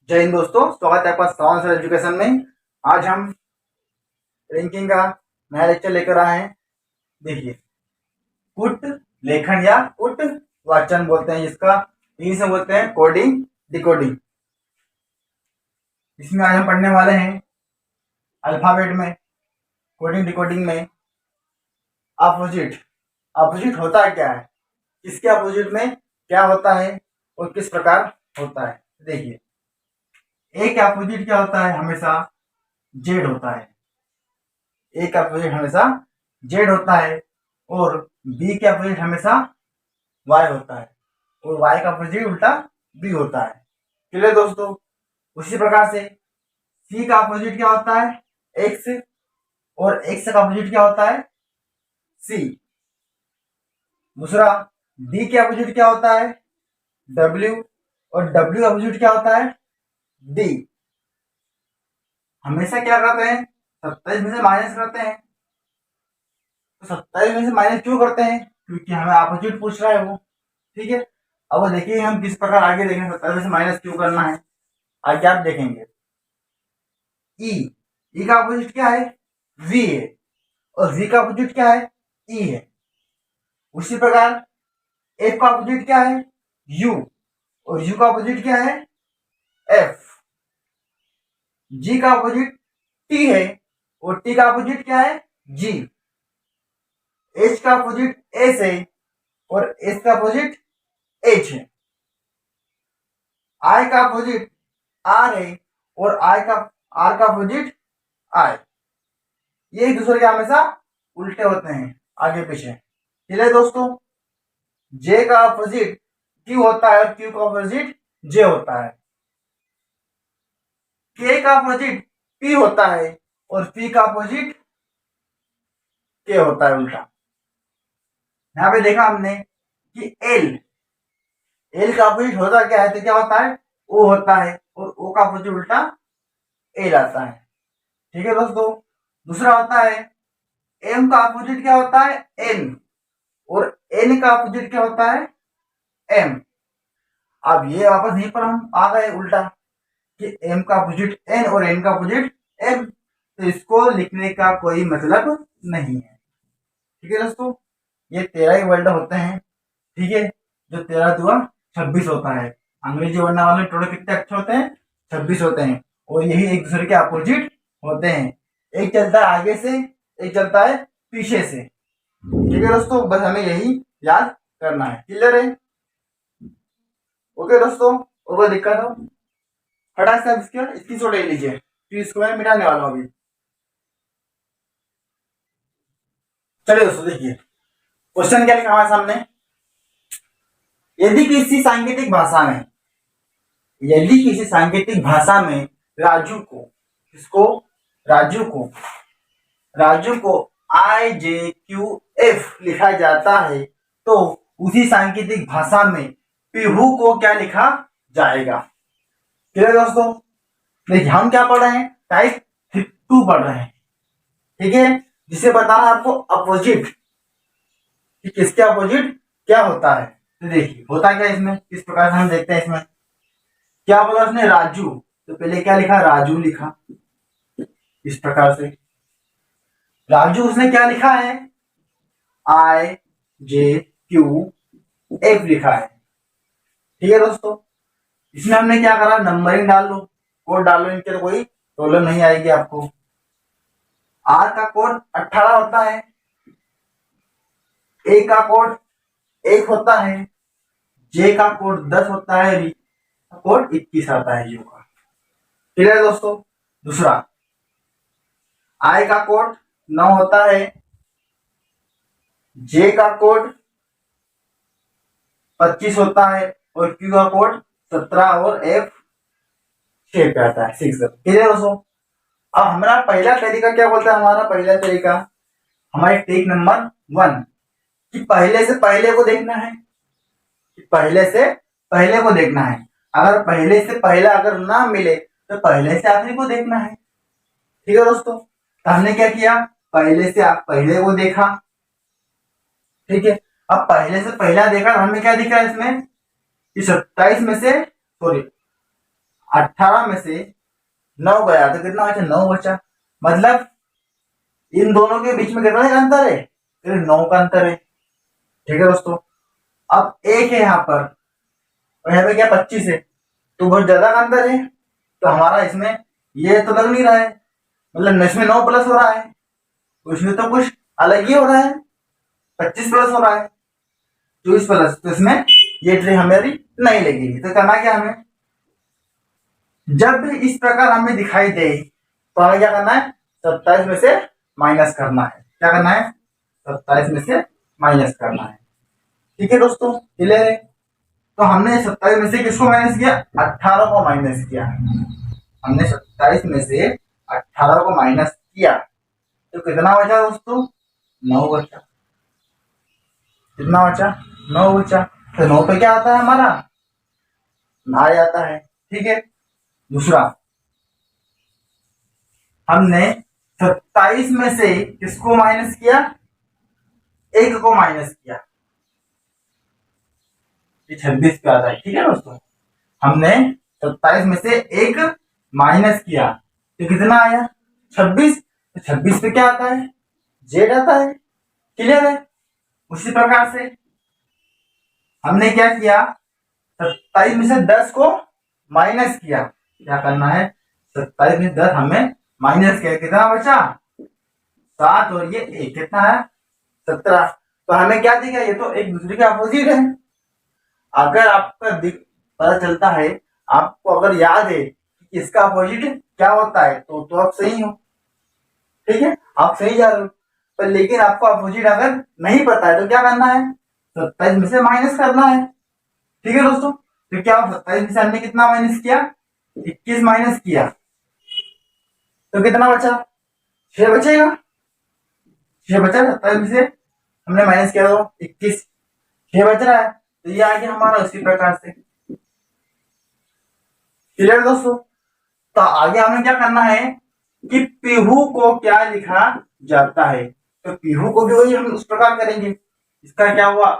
जय हिंद दोस्तों, स्वागत है आपका श्रावण सर एजुकेशन में। आज हम रैंकिंग का नया लेक्चर लेकर आए हैं। देखिए, कुट लेखन या कुट वाचन बोलते हैं, जिसका इंग्लिश में बोलते हैं कोडिंग डिकोडिंग। इसमें आज हम पढ़ने वाले हैं अल्फाबेट में, कोडिंग डिकोडिंग में अपोजिट। अपोजिट होता है क्या है, किसके अपोजिट में क्या होता है और किस प्रकार होता है। देखिए, ए का अपोजिट क्या होता है, हमेशा जेड होता है। ए का अपोजिट हमेशा जेड होता है और बी का अपोजिट हमेशा वाई होता है और वाई का अपोजिट उल्टा बी होता है। चलिए दोस्तों, उसी प्रकार से सी का अपोजिट क्या होता है, एक्स, और एक्स का अपोजिट क्या होता है, सी। दूसरा, डी के अपोजिट क्या होता है, डब्ल्यू, और डब्ल्यू का अपोजिट क्या होता है, डी। हमेशा क्या करते हैं, 27 में से माइनस करते हैं। तो 27 में से माइनस क्यों करते हैं, क्योंकि हमें अपोजिट पूछ रहा है वो। ठीक है, अब वो देखिए हम किस प्रकार आगे देखेंगे 27 में से माइनस क्यों करना है, आगे आप देखेंगे। ई का अपोजिट क्या है, वी है, और वी का अपोजिट क्या है, ई है। उसी प्रकार एफ का अपोजिट क्या है, यू, और यू का अपोजिट क्या है, एफ। जी का अपोजिट टी है और टी का अपोजिट क्या है, जी। एच का अपोजिट एस है और एस का अपोजिट एच है। आई का अपोजिट आर है और आर का अपोजिट आई। ये एक दूसरे के हमेशा उल्टे होते हैं, आगे पीछे। चलिए दोस्तों, जे का अपोजिट क्यू होता है और क्यू का अपोजिट जे होता है। के का अपोजिट पी होता है और पी का अपोजिट के होता है, उल्टा। यहां पे देखा हमने कि एल का अपोजिट होता क्या है, तो क्या होता है, ओ होता है, और ओ का अपोजिट उल्टा एल आता है। ठीक है दोस्तों, दूसरा होता है एम का अपोजिट क्या होता है, एन, और एन का अपोजिट क्या होता है, एम। अब ये वापस यहीं पर हम आ गए उल्टा कि एम का अपोजिट एन और एन का अपोजिट एम, तो इसको लिखने का कोई मतलब नहीं है। ठीक है दोस्तों, ये 13 ही वर्ड होते हैं। ठीक है, जो 13 दुआ 26 होता है। अंग्रेजी वर्णा वाले टोटल कितने अक्षर होते हैं, 26 होते हैं, और यही एक दूसरे के अपोजिट होते हैं। एक चलता है आगे से, एक चलता है पीछे से। ठीक है दोस्तों, बस हमें यही याद करना है। क्लियर है? ओके दोस्तों, और कोई दिक्कत हो फटाक से इसकी छोड़ लीजिए, फिर इसको मैं मिटाने वाला हूं अभी। चलिए दोस्तों, देखिए क्वेश्चन क्या लिखा हमारे सामने। यदि किसी सांकेतिक भाषा में राजू को, किसको, राजू को IJQF लिखा जाता है, तो उसी सांकेतिक भाषा में पीहू को क्या लिखा जाएगा। क्लियर दोस्तों? देखिए, हम क्या पढ़ रहे हैं, टाइप 2 पढ़ रहे हैं। ठीक है, जिसे बताना है आपको अपोजिट, कि किसके अपोजिट क्या होता है। तो देखिए होता क्या इसमें, किस प्रकार से हम देखते हैं। इसमें क्या बोला उसने, राजू, तो पहले क्या लिखा, राजू लिखा। इस प्रकार से राजू उसने क्या लिखा है, IJQF लिखा है। ठीक है दोस्तों, इसमें हमने क्या करा, नंबरिंग डाल लो, कोड डालो, इनके तो कोई प्रॉब्लम नहीं आएगी आपको। आर का कोड 18 होता है, ए का कोड 1 होता है, जे का कोड 10 होता है, री का कोड 21 आता है, यू का। ठीक है दोस्तों, दूसरा आई का कोड 9 होता है, जे का कोड 25 होता है, और क्यू का कोड 17 और एफ 6 पे आता है, 6। ठीक है दोस्तों, अब हमारा पहला तरीका क्या बोलता है, हमारा पहला तरीका, हमारे टेक नंबर 1, कि पहले से पहले को देखना है, कि पहले से पहले को देखना है। अगर पहले से पहला अगर ना मिले तो पहले से आखिरी को देखना है। ठीक है दोस्तों, तो हमने क्या किया, पहले से आप पहले को देखा। ठीक है, अब पहले से पहला देखा, हमें क्या दिख रहा है इसमें कि 27 में से, सॉरी, 18 में से 9 गया तो कितना बचा? 9 बचा। मतलब इन दोनों के बीच में कितना का अंतर है? सिर्फ 9 का अंतर है। ठीक है दोस्तों। अब 1 है यहाँ पर और यहाँ पे क्या 25 है, तो बहुत ज्यादा का अंतर है। तो हमारा इसमें ये तो लग नहीं रहा है, मतलब इसमें 9 प्लस हो रहा है, तो इसमें तो कुछ अलग ही हो रहा है। 25 प्लस हो रहा है, 24 प्लस, तो इसमें ये ट्रे हमारी नहीं लगेगी। तो करना क्या हमें, जब भी इस प्रकार हमें दिखाई दे तो हमें क्या करना है? 27 में से माइनस करना है। क्या करना है? 27 में से माइनस करना है। ठीक है दोस्तों, क्लियर है? तो हमने 27 में से किसको माइनस किया? 18 को माइनस किया। हमने 27 में से 18 को माइनस किया तो कितना बचा दोस्तों? 9 बचा। कितना बचा? 9 बचा। तो 9 पे क्या आता है हमारा? आ जाता है। ठीक है। दूसरा, हमने 27 में से किसको माइनस किया? 1 को माइनस किया, ये 26 पे आता है। ठीक है दोस्तों, हमने 27 में से 1 माइनस किया तो कितना आया? 26। तो 26 पे क्या आता है? जेड आता है। क्लियर है? उसी प्रकार से हमने क्या किया? 27 में से 10 को माइनस किया। क्या करना है? 27 में 10 हमें माइनस किया, कितना बचा? 7 और ये 1 कितना है? 17। तो हमें क्या दिखा? ये तो एक दूसरे के अपोजिट है। अगर आपका पता चलता है, आपको अगर याद है कि इसका अपोजिट क्या होता है, तो आप सही हो। ठीक है, आप सही जा रहे हो। पर लेकिन आपको अपोजिट अगर नहीं पता है तो क्या करना है? 27 में से माइनस करना है। ठीक है दोस्तों, तो क्या 27 में से हमने कितना माइनस किया? 21 माइनस किया तो कितना बचा? 6 बचेगा। 6 बचा। 27 में से हमने माइनस किया तो 21, 6 बच रहा है। तो ये आ गया हमारा उसी प्रकार से। क्लियर दोस्तों? तो आगे हमें क्या करना है कि पीहू को क्या लिखा जाता है। तो पीहू को भी वही हम उस प्रकार करेंगे। इसका क्या हुआ?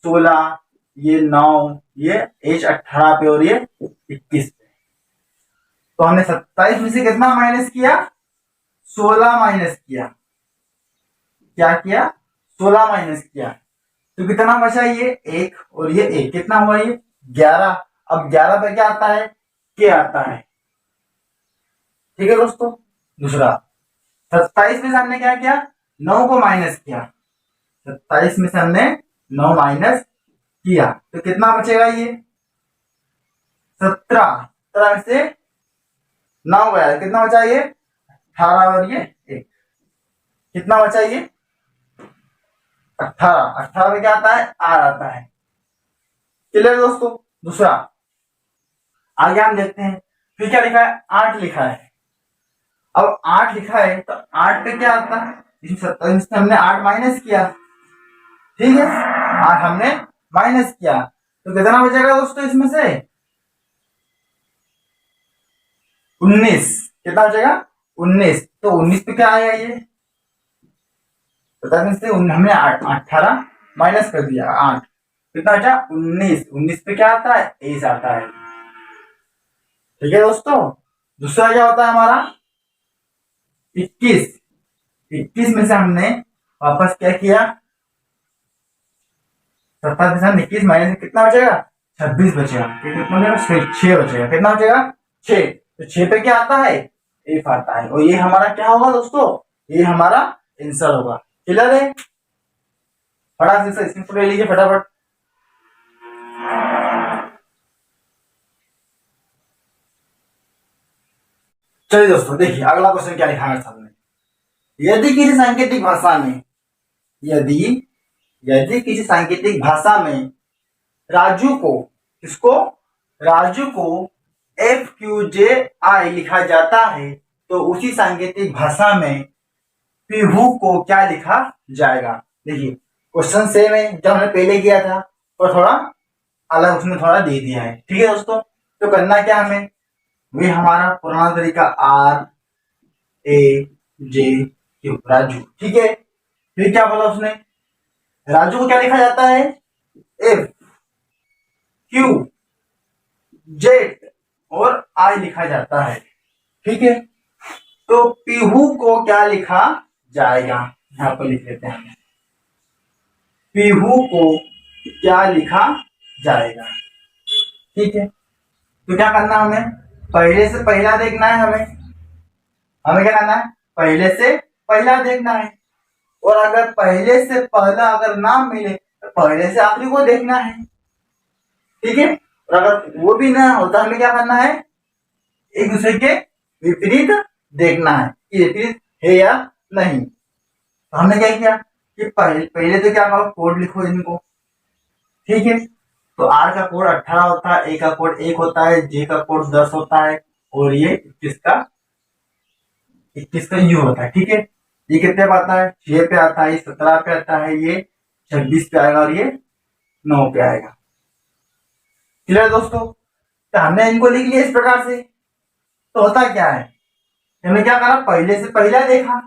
16, ये 9, ये एच 18 पे और ये 21 पे। तो हमने 27 में से कितना माइनस किया? 16 माइनस किया। क्या किया? 16 माइनस किया तो कितना बचा? ये 1 और ये 1 कितना हुआ? ये 11। अब 11 पे क्या आता है? के आता है। ठीक है दोस्तों। दूसरा, 27 में से हमने क्या किया? 9 को माइनस किया। 27 में से हमने 9 माइनस किया तो कितना बचेगा? ये 17। 17 में से 9 गया, कितना बचा? ये 18 और ये 1 कितना बचा? ये 18। 18 में क्या आता है? आर आता है। क्लियर दोस्तों? दूसरा, आगे हम देखते हैं। फिर क्या लिखा है? 8 लिखा है। अब 8 लिखा है तो 8 पे क्या आता है? इसमें 27 से हमने 8 माइनस किया। ठीक है, 8 हमने माइनस किया तो कितना बचेगा दोस्तों? इसमें से 19। कितना बचेगा? 19। तो 19 पे क्या आएगा? ये 27 से हमने 18 माइनस कर दिया, 8 कितना बचा? 19। 19 पे क्या आता है? एस आता है। ठीक है दोस्तों। दूसरा क्या होता है हमारा? 21। 21 में से हमने वापस क्या किया? 27 में से हम 21 माइनस कितना बचेगा? 26 बचेगा। कितना बचेगा? 6 बचेगा। कितना बचेगा? 6। तो 6 पे क्या आता है? एफ आता है। और ये हमारा क्या होगा दोस्तों? ये हमारा आंसर होगा। क्लियर है? फटाफट से स्क्रीनशॉट ले लीजिए फटाफट। चलिए दोस्तों, देखिए अगला क्वेश्चन क्या लिखा है सामने। यदि किसी सांकेतिक भाषा में यदि यदि किसी सांकेतिक भाषा में राजू को किसको? राजू को एफ क्यू जे आई लिखा जाता है तो उसी सांकेतिक भाषा में पीहू को क्या लिखा जाएगा? देखिए क्वेश्चन सेम है जो हमने पहले किया था और थोड़ा अलग उसमें थोड़ा दे दिया है। ठीक है दोस्तों, तो करना क्या हमें? वही हमारा पुराना तरीका R A J Q, Raju. ठीक है, फिर क्या बोला उसने? राजू को क्या लिखा जाता है? एफ क्यू जेड और आई लिखा जाता है। ठीक है, तो पीहू को क्या लिखा जाएगा, यहाँ पर लिख लेते हैं। पीहू को क्या लिखा जाएगा। ठीक है, तो क्या करना है, हमें पहले से पहला देखना है। हमें क्या करना है, पहले से पहला देखना है। और अगर पहले से पहला अगर ना मिले तो पहले से आखिरी को देखना है। ठीक है, और अगर वो भी ना होता हमें क्या करना है, एक दूसरे के विपरीत देखना है कि विपरीत है या नहीं। तो हमने क्या किया कि पहले तो क्या करो, कोड लिखो इनको। ठीक है, तो आर का कोड 18 होता है, ए का कोड 1 होता है, जे का कोड 10 होता है, और ये 21 का यू होता है। ठीक है, ये कितने पे आता है, 6 पे आता है, 17 पे आता है, ये 26 पे आएगा, और ये 9 पे आएगा। क्लियर दोस्तों, तो हमने इनको लिख लिया इस प्रकार से। तो होता क्या है, हमने क्या करा, पहले से पहला देखा,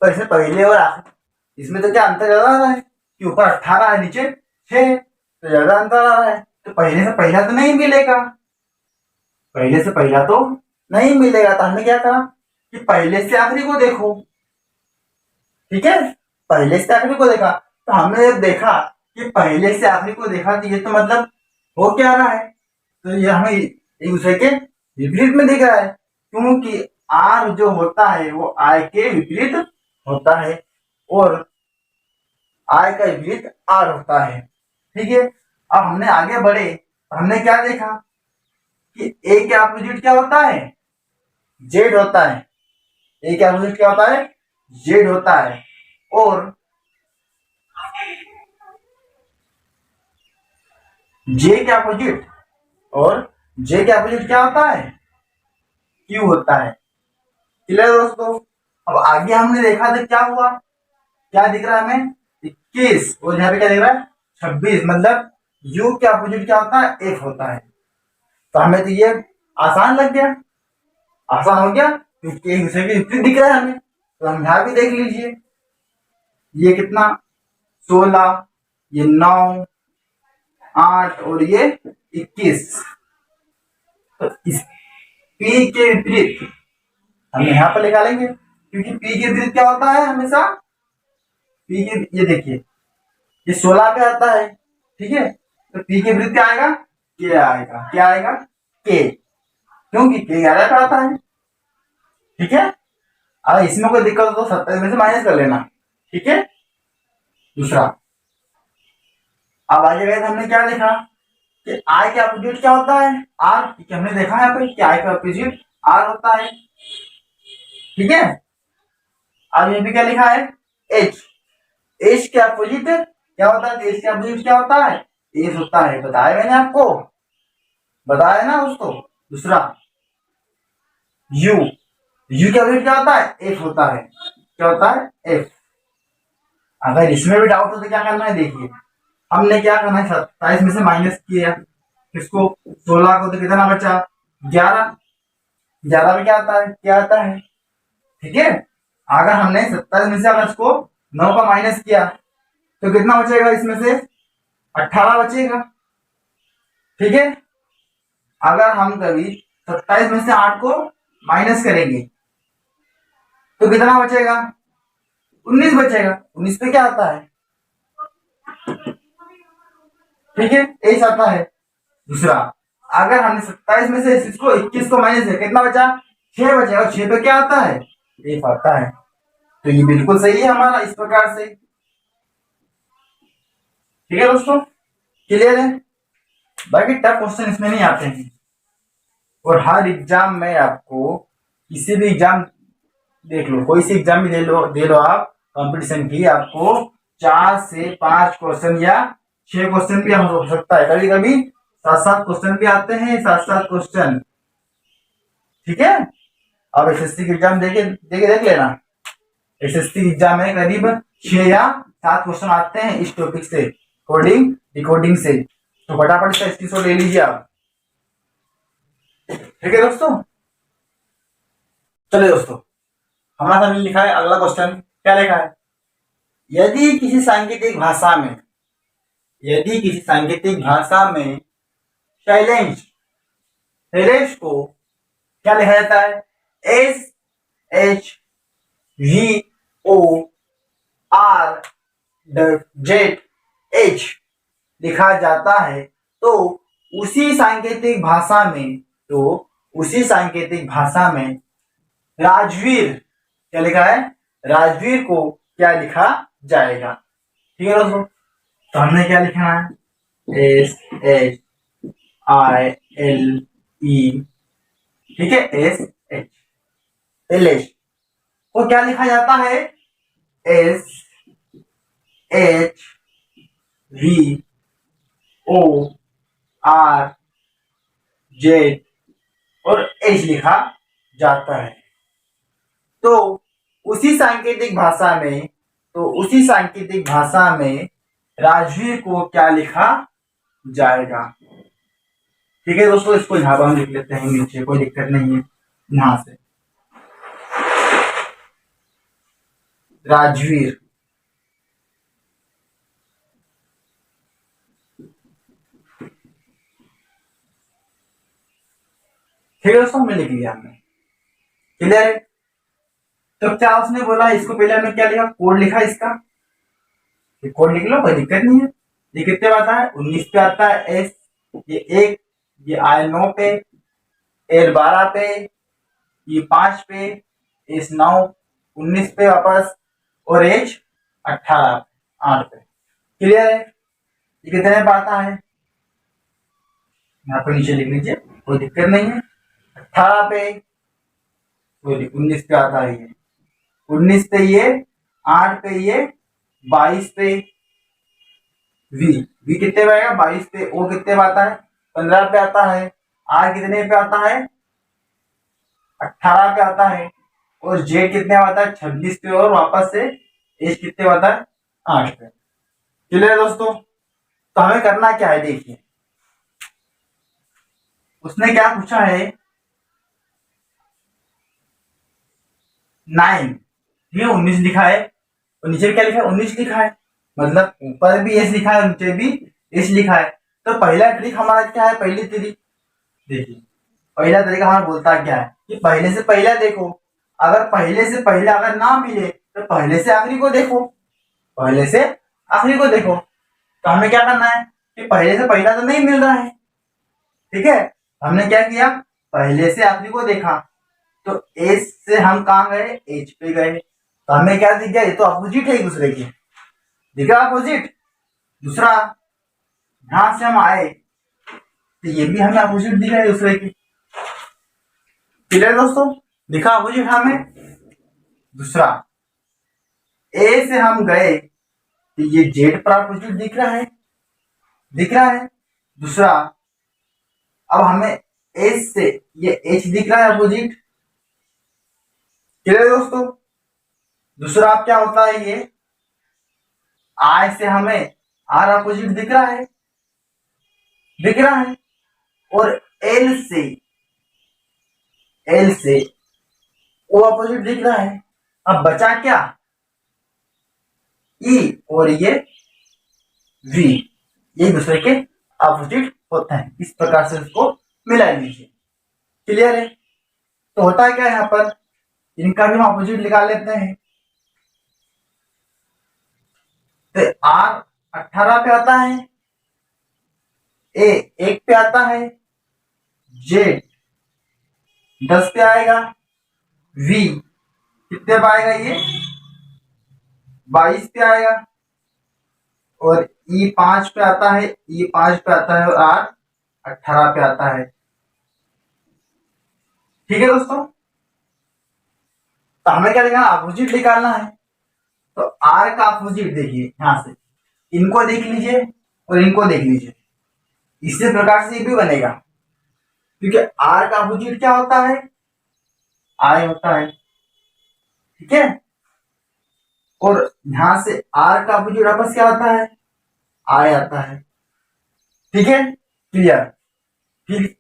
पहले से पहले और आखिर, इसमें तो क्या अंतर ज्यादा आ रहा है कि ऊपर 18 है नीचे 6, तो ज्यादा अंतर आ रहा है। तो पहले से पहला तो नहीं मिलेगा, पहले से पहला तो नहीं मिलेगा। तो हमने क्या करा कि पहले से आखिरी को देखो। ठीक है, पहले से आखिरी को देखा, तो हमने जब देखा कि पहले से आखिरी को देखा, तो ये तो मतलब हो क्या रहा है, तो ये हमें एक दूसरे के विपरीत में दिख रहा है, क्योंकि आर जो होता है वो आई के विपरीत होता है, और आई का विपरीत आर होता है। ठीक है, अब हमने आगे बढ़े तो हमने क्या देखा कि ए के अपोजिट क्या होता है, जेड होता है। ए के अपोजिट क्या होता है, जेड होता है, और जे के अपोजिट क्या होता है, क्यू होता है। क्लियर दोस्तों, अब आगे हमने देखा तो क्या हुआ, क्या दिख रहा है हमें, 21, और यहाँ पे क्या दिख रहा है, 26, मतलब यू के अपोजिट क्या होता है, एफ होता है। तो हमें तो ये आसान लग गया, आसान हो गया, क्योंकि एक दूसरे के विपरीत दिख रहा है हमें। तो हम यहाँ भी देख लीजिए, ये कितना 16, ये 9, 8, और ये 21। तो इस पी के विपरीत हम यहाँ पर निकालेंगे, क्योंकि पी के विपरीत क्या होता है हमेशा, पी के, ये देखिए ये 16 पे आता है। ठीक है, तो पी के विपरीत क्या आएगा, के आएगा। क्या आएगा, के, क्योंकि के 11 पे आता है। ठीक है, अगर इसमें कोई दिक्कत हो तो 27 में से माइनस कर लेना। ठीक है, दूसरा, अब आगे गए तो हमने क्या देखा कि आई के अपोजिट क्या होता है, आर। हमने देखा है कि आई का अपोजिट आर होता है। ठीक है, अब ये भी क्या लिखा है, एच। एच के अपोजिट क्या होता है, एच के अपोजिट क्या होता है, एस होता है। बताया मैंने आपको, बताया ना दोस्तों। दूसरा, यू। यू के अपोजिट क्या होता है, एफ होता है। क्या होता है, एफ। अगर इसमें भी डाउट हो तो क्या करना है, देखिए हमने क्या करना है, 27 में से माइनस किया किसको, 16 को, तो कितना बचा, 11। 11 में क्या आता है, क्या आता है। ठीक है, अगर हमने 27 में से अगर इसको 9 का माइनस किया तो कितना बचेगा, इसमें से 18 बचेगा। ठीक है, अगर हम कभी 27 में से 8 को माइनस करेंगे तो कितना बचेगा, 19 बचेगा। 19 पे क्या आता है, ठीक है, एस आता है। दूसरा, अगर हमने 27 में से इसको 21 को माइनस किया, कितना बचा, 6 बचेगा। 6 पे क्या आता है, एफ आता है। तो ये बिल्कुल सही है हमारा, इस प्रकार से। ठीक है दोस्तों, क्लियर है। बाकी टफ क्वेश्चन इसमें नहीं आते हैं, और हर एग्जाम में आपको, किसी भी एग्जाम देख लो, कोई सी एग्जाम भी दे लो आप कंपटीशन की, आपको 4 से 5 क्वेश्चन या 6 क्वेश्चन भी हो सकता है, कभी कभी 7-7 क्वेश्चन भी आते हैं, 7-7 क्वेश्चन। ठीक है, अब एसएससी की एग्जाम देख लेना। एसएससी एग्जाम में करीब 6 या 7 क्वेश्चन आते हैं इस टॉपिक से, कोडिंग डिकोडिंग से। तो फटाफट इसका स्क्रीनशॉट ले लीजिए आप। ठीक है दोस्तों, चलिए दोस्तों, हमारा सामने लिखा है अगला क्वेश्चन। क्या लिखा है, यदि किसी सांकेतिक भाषा में शैलेंज शैलेश को क्या लिखा जाता है? SHVORZH लिखा जाता है। तो उसी सांकेतिक भाषा में राजवीर क्या लिखा है? राजवीर को क्या लिखा जाएगा? ठीक है दोस्तों, तो हमने क्या लिखना है? SHILE, ठीक है, शैलेश को क्या लिखा जाता है? SHVORZ और H लिखा जाता है। तो उसी सांकेतिक भाषा में राजवीर को क्या लिखा जाएगा? ठीक है दोस्तों, इसको यहाँ पर हम लिख लेते हैं नीचे, कोई दिक्कत नहीं है। यहाँ से राजवीर, ठीक है दोस्तों, हमने लिख लिया। हमने क्लियर है? तो क्या उसने बोला, इसको पहले हमने क्या लिखा? कोड लिखा इसका, कोड लिख लो, कोई दिक्कत नहीं है। ये कितने पे आता है? 19 पे आता है एस, ये 1, ये आए 9 पे, एल 12 पे, ये 5 पे, एस 9, 19 पे वापस, और एच 18 8 पे। क्लियर है? ये कितने पे आता है? यहाँ पे नीचे लिख लीजिए, कोई दिक्कत नहीं है। 18 पे, 19 पे आता है ये, 19 पे ये, 8 पे ये, 22 पे वी कितने पे आएगा? 22 पे। ओ कितने पे आता है? 15 पे आता है। आर कितने पे आता है? 18 पे आता है। और जे कितने पे आता है? 26 पे। और वापस से एच कितने पे आता है? 8 पे। क्लियर है दोस्तों? तो हमें करना क्या है, देखिए उसने क्या पूछा है? 9, ठीक है, 19 लिखा है, और नीचे क्या लिखा है? 19 लिखा है, मतलब ऊपर भी एस लिखा है, नीचे भी एस लिखा है। तो पहला ट्रिक हमारा क्या है? पहली ट्रिक देखिए, पहला तरीका हमारा बोलता क्या है कि पहले से पहला देखो। अगर पहले से पहला अगर ना मिले तो पहले से आखिरी को देखो, पहले से आखिरी को देखो। तो हमें क्या करना है कि पहले से पहला तो नहीं मिल रहा है, ठीक है, हमने क्या किया? पहले से आखिरी को देखा, तो एस से हम कहाँ गए? एच पे गए। तो हमें क्या दिख गया? ये तो अपोजिट है एक दूसरे के, दिखा अपोजिट। दूसरा, यहां से हम आए तो ये भी हमें अपोजिट दिख रहा है दूसरे की। क्लियर दोस्तों? दिखा अपोजिट हमें। दूसरा, ए से हम गए तो ये जेड पर अपोजिट दिख रहा है, दिख रहा है। दूसरा, अब हमें एस से ये एच दिख रहा है अपोजिट। क्लियर दोस्तों? दूसरा अब क्या होता है? ये आई से हमें आर अपोजिट दिख रहा है, दिख रहा है। और एल से ओ अपोजिट दिख रहा है। अब बचा क्या? ई और ये वी, ये दूसरे के अपोजिट होते हैं। इस प्रकार से उसको मिला लीजिए। क्लियर है? तो होता है क्या यहाँ पर? इनका भी हम अपोजिट निकाल लेते हैं। तो आर 18 पे आता है, ए 1 पे आता है, जेड 10 पे आएगा, वी कितने पे आएगा? ये 22 पे आएगा। और ई 5 पे आता है, ई 5 पे आता है, और आर 18 पे आता है। ठीक है दोस्तों? तो हमें क्या देखना? अपोजिट निकालना है। तो आर का अपोजिट देखिए, यहां से इनको देख लीजिए और इनको देख लीजिए, इसी प्रकार से ये भी बनेगा। क्योंकि आर का अपोजिट क्या होता है? आई होता है, ठीक है। और यहां से आर का अपोजिट वापस क्या आता है? आई आता है, ठीक है। क्लियर? फिर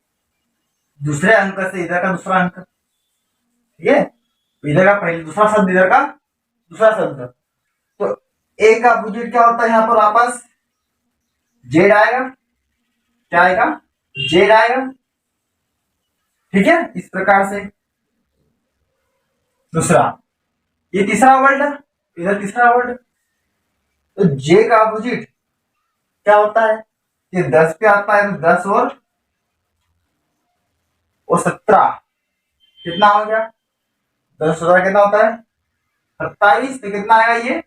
दूसरे अंक से इधर का दूसरा अंक, ठीक है, इधर का पहले दूसरा शब्द, इधर का दूसरा शब्द। तो ए का अपोजिट क्या होता है? यहाँ पर वापस जेड आएगा। क्या आएगा? जेड आएगा। ठीक है, इस प्रकार से। दूसरा, ये तीसरा वर्ड है, इधर तीसरा वर्ड, तो जे का अपोजिट क्या होता है? ये 10 पे आता है तो 10 और 17 कितना हो गया? 10 कितना होता है? 27। तो कितना आएगा ये?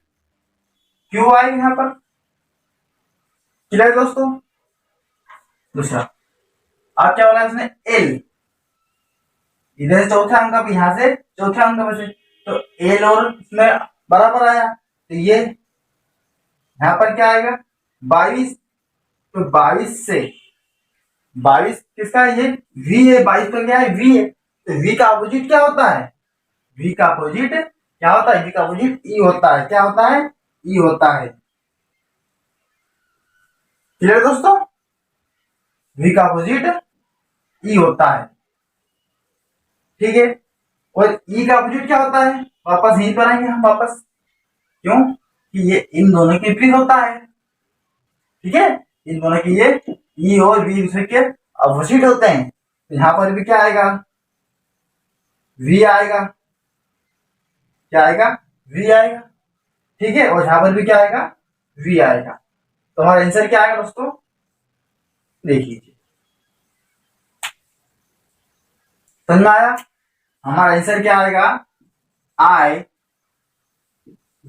क्यों आएगा यहाँ पर? क्लियर दोस्तों? दूसरा, आप क्या बोला इसमें? एल, इधर से चौथे अंक का, यहां से चौथे अंक में से, तो एल और इसमें बराबर आया, तो ये यहां पर क्या आएगा? 22। तो 22 से 22 किसका है? ये वी है। 22 का क्या है? वी है। तो वी का अपोजिट क्या होता है? वी का अपोजिट क्या होता है? वी का अपोजिट ई होता है। क्या होता है? ई होता है। क्लियर दोस्तों? वी का अपोजिट ई होता है, ठीक है। और ई का अपोजिट क्या होता है? वापस यहीं पर आएंगे हम वापस, क्यों कि ये इन दोनों के विपरीत होता है, ठीक है। इन दोनों की, ये ई और वी दूसरे के अपोजिट होते हैं, तो यहां पर भी क्या आएगा? वी आएगा। क्या आएगा? वी आएगा, ठीक है। और यहां पर भी क्या आएगा? वी आएगा। तो हमारा आंसर क्या आएगा दोस्तों? देख लीजिए, समझ में आया? हमारा आंसर क्या आएगा? I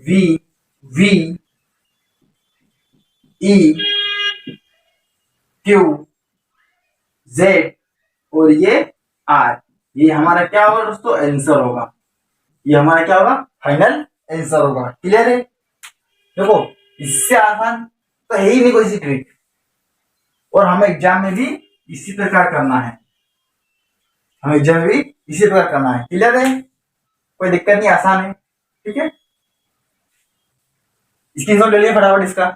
V V E Q Z और ये आर, ये हमारा क्या होगा दोस्तों? आंसर होगा। ये हमारा क्या होगा? फाइनल आंसर होगा। क्लियर है? देखो, इससे आसान तो है ही नहीं कोई सी ट्रिक, और हमें एग्जाम में भी इसी प्रकार करना है। हमें एग्जाम में भी इसी प्रकार करना है। क्लियर है? कोई दिक्कत नहीं, आसान है, ठीक है। स्क्रीनशॉट ले लिया फटाफट इसका।